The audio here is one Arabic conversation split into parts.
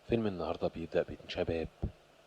فيلم النهاردة بيبدأ بين شباب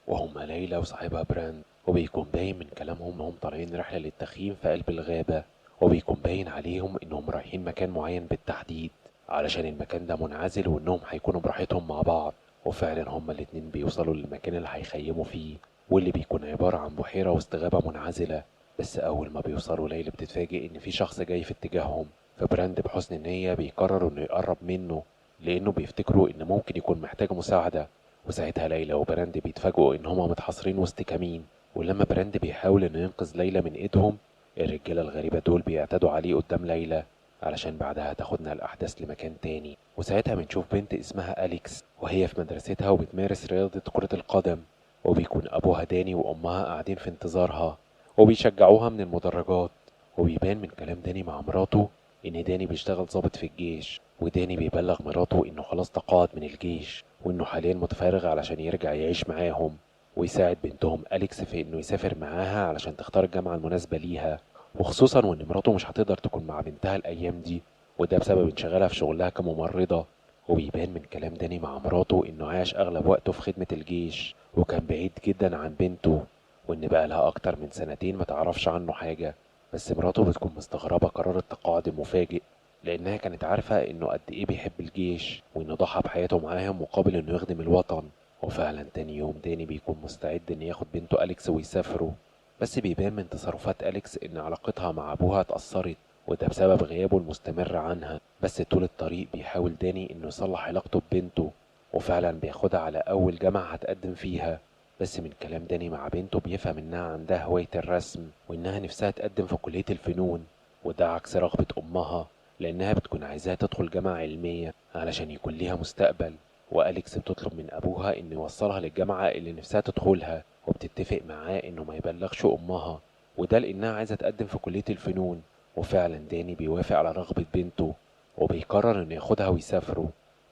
وهما ليلى وصاحبها براند، وبيكون باين من كلامهم إنهم طالعين رحلة للتخييم في قلب الغابة، وبيكون باين عليهم إنهم رايحين مكان معين بالتحديد علشان المكان ده منعزل وإنهم هيكونوا براحتهم مع بعض. وفعلا هما الاتنين بيوصلوا للمكان اللي هيخيموا فيه، واللي بيكون عبارة عن بحيرة وسط غابة منعزلة. بس أول ما بيوصلوا ليلى بتتفاجئ إن في شخص جاي في اتجاههم، فبراند بحسن النية بيقرر إنه يقرب منه لأنه بيفتكروا إن ممكن يكون محتاج مساعدة. وساعتها ليلى وبراند بيتفاجئوا إن هما متحاصرين وسط كمين، ولما براند بيحاول إنه ينقذ ليلى من إيدهم، الرجالة الغريبة دول بيعتدوا عليه قدام ليلى، علشان بعدها تاخدنا الأحداث لمكان تاني. وساعتها بنشوف بنت اسمها أليكس وهي في مدرستها وبتمارس رياضة كرة القدم، وبيكون أبوها داني وأمها قاعدين في انتظارها وبيشجعوها من المدرجات. وبيبان من كلام داني مع مراته إن داني بيشتغل ضابط في الجيش، وداني بيبلغ مراته إنه خلاص تقاعد من الجيش وإنه حاليا متفرغ علشان يرجع يعيش معاهم ويساعد بنتهم أليكس في إنه يسافر معاها علشان تختار الجامعة المناسبة ليها، وخصوصا وإن مراته مش هتقدر تكون مع بنتها الأيام دي، وده بسبب انشغالها في شغلها كممرضة. وبيبان من كلام داني مع مراته إنه عاش أغلب وقته في خدمة الجيش وكان بعيد جدا عن بنته، وإن بقى لها أكتر من سنتين ما تعرفش عنه حاجة. بس مراته بتكون مستغربة قرار التقاعد المفاجئ، لأنها كانت عارفة إنه قد إيه بيحب الجيش وإنه ضحى بحياته معاهم مقابل إنه يخدم الوطن. وفعلا تاني يوم داني بيكون مستعد إنه ياخد بنته أليكس ويسافروا، بس بيبان من تصرفات أليكس إن علاقتها مع أبوها اتأثرت، وده بسبب غيابه المستمر عنها. بس طول الطريق بيحاول داني إنه يصلح علاقته ببنته، وفعلا بياخدها على أول جامعة هتقدم فيها. بس من كلام داني مع بنته بيفهم إنها عندها هواية الرسم وإنها نفسها تقدم في كلية الفنون، وده عكس رغبة أمها لأنها بتكون عايزاها تدخل جامعة علمية علشان يكون ليها مستقبل. وأليكس بتطلب من أبوها إنه يوصلها للجامعة اللي نفسها تدخلها، وبتتفق معاه إنه ما يبلغش أمها، وده لأنها عايزة تقدم في كلية الفنون. وفعلا داني بيوافق على رغبة بنته وبيقرر إنه ياخدها ويسافروا.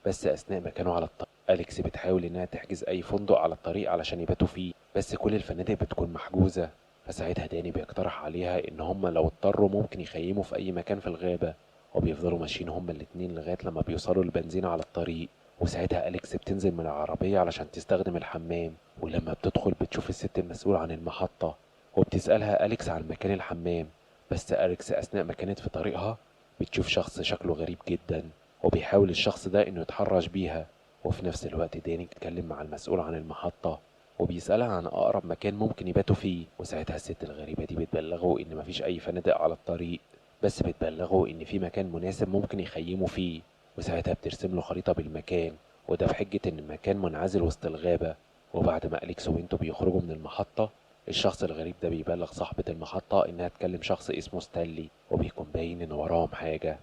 بس أثناء ما كانوا على الطريق أليكس بتحاول إنها تحجز أي فندق على الطريق علشان يباتوا فيه، بس كل الفنادق بتكون محجوزة. فساعتها داني بيقترح عليها إن هما لو اضطروا ممكن يخيموا في أي مكان في الغابة، وبيفضلوا ماشيين هما الاتنين لغاية لما بيوصلوا للبنزينة على الطريق. وساعتها أليكس بتنزل من العربية علشان تستخدم الحمام، ولما بتدخل بتشوف الست المسؤولة عن المحطة وبتسألها أليكس عن مكان الحمام. بس أليكس أثناء ما كانت في طريقها بتشوف شخص شكله غريب جدا، وبيحاول الشخص ده إنه يتحرش بيها. وفي نفس الوقت داني بيتكلم مع المسؤول عن المحطة وبيسألها عن أقرب مكان ممكن يباتوا فيه، وساعتها الست الغريبة دي بتبلغه إن مفيش أي فنادق على الطريق، بس بتبلغه إن في مكان مناسب ممكن يخيموا فيه. وساعتها بترسم له خريطة بالمكان، وده في حجة إن المكان منعزل وسط الغابة. وبعد ما أليكس وبنته بيخرجوا من المحطة، الشخص الغريب ده بيبلغ صاحبة المحطة إنها تكلم شخص اسمه ستانلي وبيكون باين إن وراهم حاجة.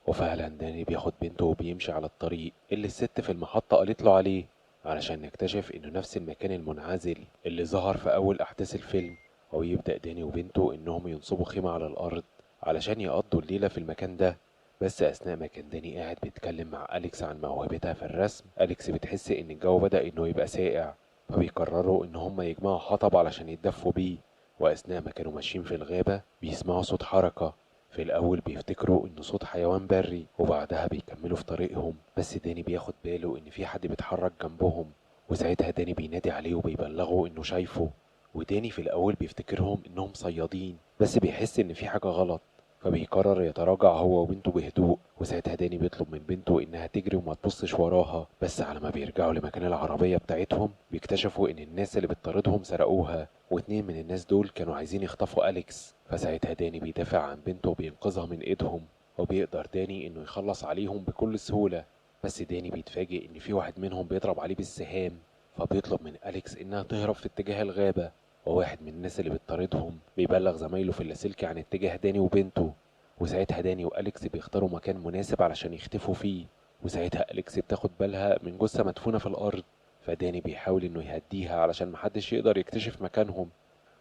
وفعلا داني بياخد بنته وبيمشي على الطريق اللي الست في المحطة قالت له عليه، علشان نكتشف إنه نفس المكان المنعزل اللي ظهر في أول أحداث الفيلم. ويبدأ داني وبنته إنهم ينصبوا خيمة على الأرض علشان يقضوا الليلة في المكان ده. بس أثناء ما كان داني قاعد بيتكلم مع أليكس عن موهبتها في الرسم، أليكس بتحس إن الجو بدأ إنه يبقى ساقع، فبيقرروا إن هما يجمعوا حطب علشان يتدفوا بيه. وأثناء ما كانوا ماشيين في الغابة بيسمعوا صوت حركة، في الأول بيفتكروا إنه صوت حيوان بري وبعدها بيكملوا في طريقهم، بس داني بياخد باله إن في حد بيتحرك جنبهم. وساعتها داني بينادي عليه وبيبلغه إنه شايفه، وداني في الأول بيفتكرهم إنهم صيادين بس بيحس إن في حاجة غلط، فبيقرر يتراجع هو وبنته بهدوء. وساعتها داني بيطلب من بنته إنها تجري وما تبصش وراها، بس على ما بيرجعوا لمكان العربية بتاعتهم بيكتشفوا إن الناس اللي بتطاردهم سرقوها، واتنين من الناس دول كانوا عايزين يخطفوا أليكس. فساعتها داني بيدافع عن بنته وبينقذها من ايدهم، وبيقدر داني انه يخلص عليهم بكل سهولة. بس داني بيتفاجئ ان في واحد منهم بيضرب عليه بالسهام، فبيطلب من أليكس انها تهرب في اتجاه الغابة. وواحد من الناس اللي بتطاردهم بيبلغ زمايله في اللاسلكي عن اتجاه داني وبنته، وساعتها داني وأليكس بيختاروا مكان مناسب علشان يختفوا فيه. وساعتها أليكس بتاخد بالها من جثة مدفونة في الأرض، فداني بيحاول انه يهديها علشان محدش يقدر يكتشف مكانهم.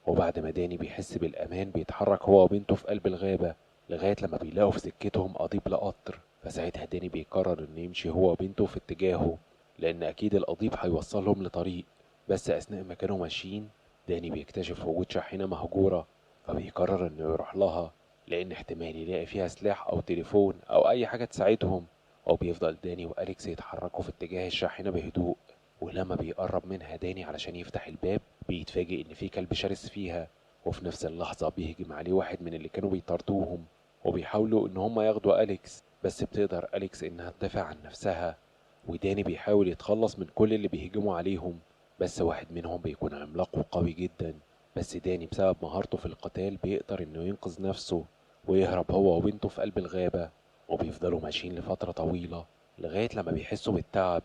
وبعد ما داني بيحس بالأمان بيتحرك هو وبنته في قلب الغابة لغاية لما بيلاقوا في سكتهم قضيب لقطر، فساعتها داني بيقرر إنه يمشي هو وبنته في اتجاهه لأن أكيد القضيب هيوصلهم لطريق. بس أثناء ما كانوا ماشيين داني بيكتشف وجود شاحنة مهجورة، فبيقرر إنه يروح لها لأن احتمال يلاقي فيها سلاح أو تليفون أو أي حاجة تساعدهم. وبيفضل داني وأليكس يتحركوا في اتجاه الشاحنة بهدوء ولما بيقرب منها داني علشان يفتح الباب بيتفاجئ ان في كلب شرس فيها، وفي نفس اللحظة بيهجم عليه واحد من اللي كانوا بيطاردوهم وبيحاولوا ان هم ياخدوا أليكس، بس بتقدر أليكس انها تدافع عن نفسها. وداني بيحاول يتخلص من كل اللي بيهجموا عليهم، بس واحد منهم بيكون عملاق وقوي جدا، بس داني بسبب مهارته في القتال بيقدر انه ينقذ نفسه ويهرب هو وبنته في قلب الغابة. وبيفضلوا ماشيين لفترة طويلة لغاية لما بيحسوا بالتعب،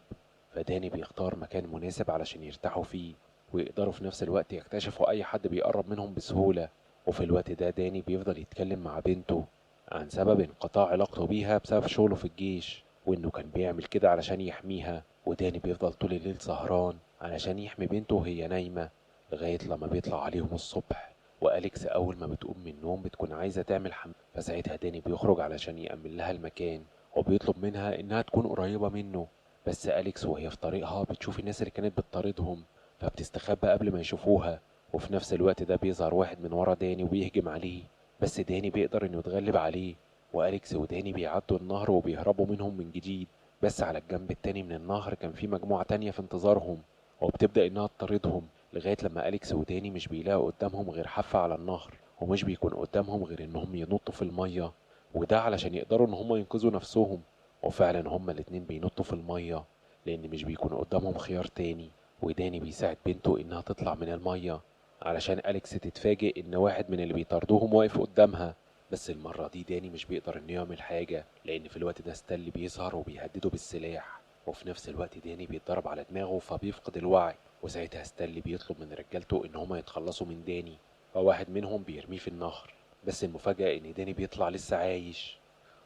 فداني بيختار مكان مناسب علشان يرتاحوا فيه ويقدروا في نفس الوقت يكتشفوا أي حد بيقرب منهم بسهولة. وفي الوقت ده داني بيفضل يتكلم مع بنته عن سبب انقطاع علاقته بيها بسبب شغله في الجيش، وإنه كان بيعمل كده علشان يحميها. وداني بيفضل طول الليل سهران علشان يحمي بنته وهي نايمة لغاية لما بيطلع عليهم الصبح. وأليكس أول ما بتقوم من النوم بتكون عايزة تعمل حمام، فساعتها داني بيخرج علشان يأمن لها المكان وبيطلب منها إنها تكون قريبة منه. بس أليكس وهي في طريقها بتشوف الناس اللي كانت بتطاردهم فبتستخبى قبل ما يشوفوها. وفي نفس الوقت ده بيظهر واحد من ورا داني وبيهجم عليه، بس داني بيقدر إنه يتغلب عليه، وأليكس وداني بيعدوا النهر وبيهربوا منهم من جديد. بس على الجنب التاني من النهر كان في مجموعة تانية في انتظارهم وبتبدأ إنها تطاردهم لغاية لما أليكس وداني مش بيلاقوا قدامهم غير حافة على النهر، ومش بيكون قدامهم غير إنهم ينطوا في المية، وده علشان يقدروا إن هما ينقذوا نفسهم. وفعلا هما الاتنين بينطوا في المية لأن مش بيكون قدامهم خيار تاني. وداني بيساعد بنته إنها تطلع من المية علشان أليكس تتفاجئ إن واحد من اللي بيطاردوهم واقف قدامها. بس المرة دي داني مش بيقدر إنه يعمل حاجة لأن في الوقت ده ستانلي بيظهر وبيهدده بالسلاح، وفي نفس الوقت داني بيتضرب على دماغه فبيفقد الوعي. وساعتها ستانلي بيطلب من رجالته إن هما يتخلصوا من داني، فواحد منهم بيرميه في النهر. بس المفاجأة إن داني بيطلع لسه عايش،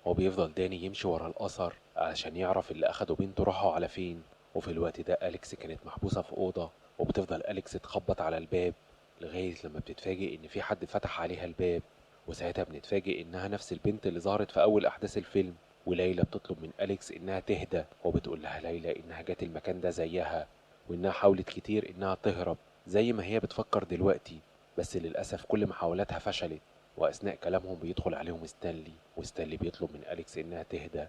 وبيفضل داني يمشي ورا الأثر علشان يعرف اللي أخدوا بنته راحوا على فين. وفي الوقت ده أليكس كانت محبوسة في أوضة وبتفضل أليكس تخبط على الباب لغاية لما بتتفاجئ إن في حد فتح عليها الباب. وساعتها بنتفاجئ إنها نفس البنت اللي ظهرت في أول أحداث الفيلم. وليلى بتطلب من أليكس إنها تهدى وبتقول لها ليلى إنها جت المكان ده زيها وإنها حاولت كتير إنها تهرب زي ما هي بتفكر دلوقتي، بس للأسف كل محاولاتها فشلت. وأثناء كلامهم بيدخل عليهم ستانلي، وستانلي بيطلب من أليكس إنها تهدى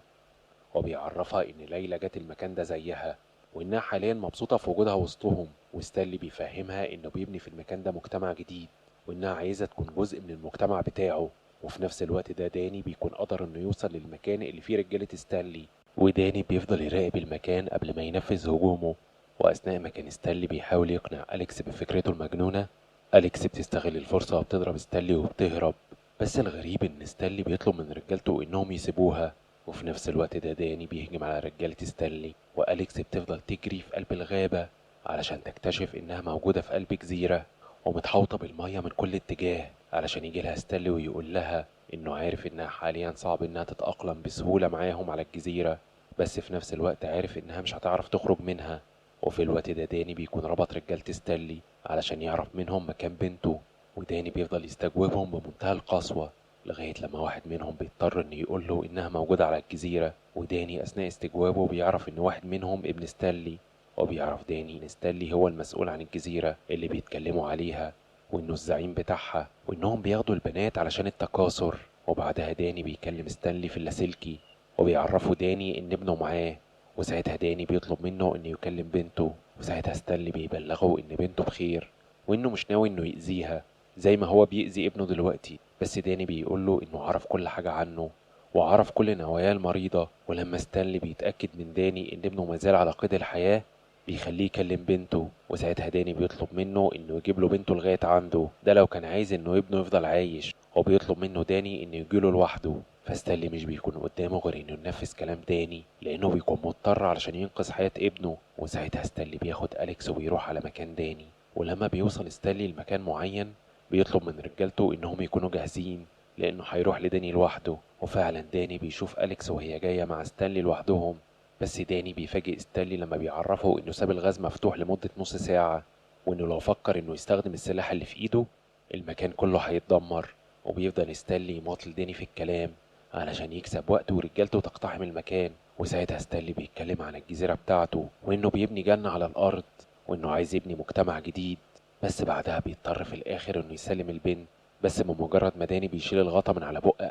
وبيعرفها إن ليلى جت المكان ده زيها وإنها حاليا مبسوطة في وجودها وسطهم. وستانلي بيفهمها إنه بيبني في المكان ده مجتمع جديد وإنها عايزة تكون جزء من المجتمع بتاعه. وفي نفس الوقت ده داني بيكون قدر إنه يوصل للمكان اللي فيه رجالة ستانلي، وداني بيفضل يراقب المكان قبل ما ينفذ هجومه. وأثناء ما كان ستانلي بيحاول يقنع أليكس بفكرته المجنونة، أليكس بتستغل الفرصة وبتضرب ستانلي وبتهرب. بس الغريب إن ستانلي بيطلب من رجالته إنهم يسيبوها، وفي نفس الوقت ده داني بيهجم على رجالة ستانلي، وأليكس بتفضل تجري في قلب الغابة علشان تكتشف إنها موجودة في قلب جزيرة ومتحوطة بالمية من كل اتجاه علشان يجيلها ستانلي ويقول لها إنه عارف إنها حاليا صعب إنها تتأقلم بسهولة معاهم على الجزيرة، بس في نفس الوقت عارف إنها مش هتعرف تخرج منها. وفي الوقت ده داني بيكون ربط رجالة ستانلي علشان يعرف منهم مكان بنته، وداني بيفضل يستجوبهم بمنتهى القسوة لغاية لما واحد منهم بيضطر إنه يقوله إنها موجودة على الجزيرة. وداني أثناء استجوابه بيعرف إن واحد منهم ابن ستانلي، وبيعرف داني إن ستانلي هو المسؤول عن الجزيرة اللي بيتكلموا عليها وإنه الزعيم بتاعها وإنهم بياخدوا البنات علشان التكاثر. وبعدها داني بيكلم ستانلي في اللاسلكي وبيعرفوا داني إن ابنه معاه، وساعتها داني بيطلب منه إنه يكلم بنته، وساعتها ستانلي بيبلغه إن بنته بخير وإنه مش ناوي إنه يأذيها زي ما هو بيأذي ابنه دلوقتي. بس داني بيقوله إنه عرف كل حاجة عنه وعرف كل نواياه المريضة. ولما ستانلي بيتأكد من داني إن ابنه مازال على قيد الحياة بيخليه يكلم بنته، وساعتها داني بيطلب منه إنه يجيب له بنته لغاية عنده، ده لو كان عايز إنه ابنه يفضل عايش. وبيطلب منه داني إنه يجيله لوحده، فستانلي مش بيكون قدامه غير إنه ينفذ كلام داني لأنه بيكون مضطر علشان ينقذ حياة ابنه. وساعتها ستانلي بياخد أليكس وبيروح على مكان داني، ولما بيوصل ستانلي لمكان معين بيطلب من رجالته إنهم يكونوا جاهزين لأنه هيروح لداني لوحده. وفعلا داني بيشوف أليكس وهي جاية مع ستانلي لوحدهم، بس داني بيفاجئ ستانلي لما بيعرفه إنه ساب الغاز مفتوح لمدة نص ساعة، وإنه لو فكر إنه يستخدم السلاح اللي في إيده المكان كله هيتدمر. وبيفضل ستانلي يماطل داني في الكلام علشان يكسب وقت ورجالته تقتحم المكان. وساعتها ستانلي بيتكلم عن الجزيرة بتاعته وإنه بيبني جنة على الأرض وإنه عايز يبني مجتمع جديد، بس بعدها بيضطر في الآخر إنه يسلم البنت. بس بمجرد ما داني بيشيل الغطا من على بق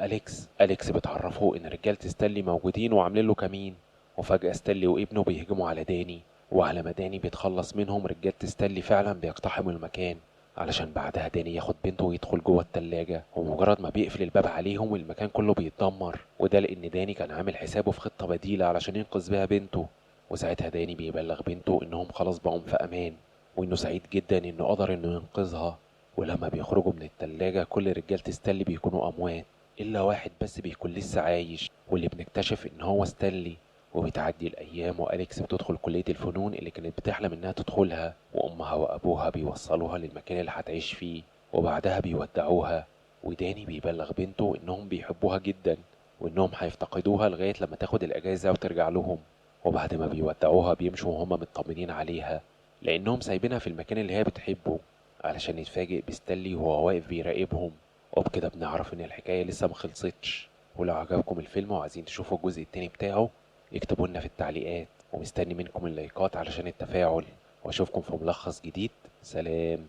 أليكس بتعرفه إن رجالة ستانلي موجودين وعاملين له كمين. وفجأة ستانلي وابنه بيهجموا على داني وعلى ما داني بيتخلص منهم رجالة ستانلي فعلا بيقتحموا المكان، علشان بعدها داني ياخد بنته ويدخل جوه التلاجة. ومجرد ما بيقفل الباب عليهم المكان كله بيتدمر، وده لأن داني كان عامل حسابه في خطة بديلة علشان ينقذ بيها بنته. وساعتها داني بيبلغ بنته إنهم خلاص بقوا في أمان، وإنه سعيد جدا إنه قدر إنه ينقذها. ولما بيخرجوا من التلاجة كل رجالة ستانلي بيكونوا أموات، إلا واحد بس بيكون لسه عايش، واللي بنكتشف إن هو ستانلي. وبتعدي الأيام وأليكس بتدخل كلية الفنون اللي كانت بتحلم إنها تدخلها، وأمها وأبوها بيوصلوها للمكان اللي هتعيش فيه، وبعدها بيودعوها. وداني بيبلغ بنته إنهم بيحبوها جدا، وإنهم هيفتقدوها لغاية لما تاخد الأجازة وترجع لهم. وبعد ما بيودعوها بيمشوا وهم مطمنين عليها، لأنهم سايبينها في المكان اللي هي بتحبه، علشان يتفاجئ بستانلي وهو واقف بيراقبهم. وبكده بنعرف إن الحكاية لسه مخلصتش. ولو عجبكم الفيلم وعايزين تشوفوا الجزء التاني بتاعه اكتبوا لنا في التعليقات، ومستني منكم اللايكات علشان التفاعل. واشوفكم في ملخص جديد. سلام.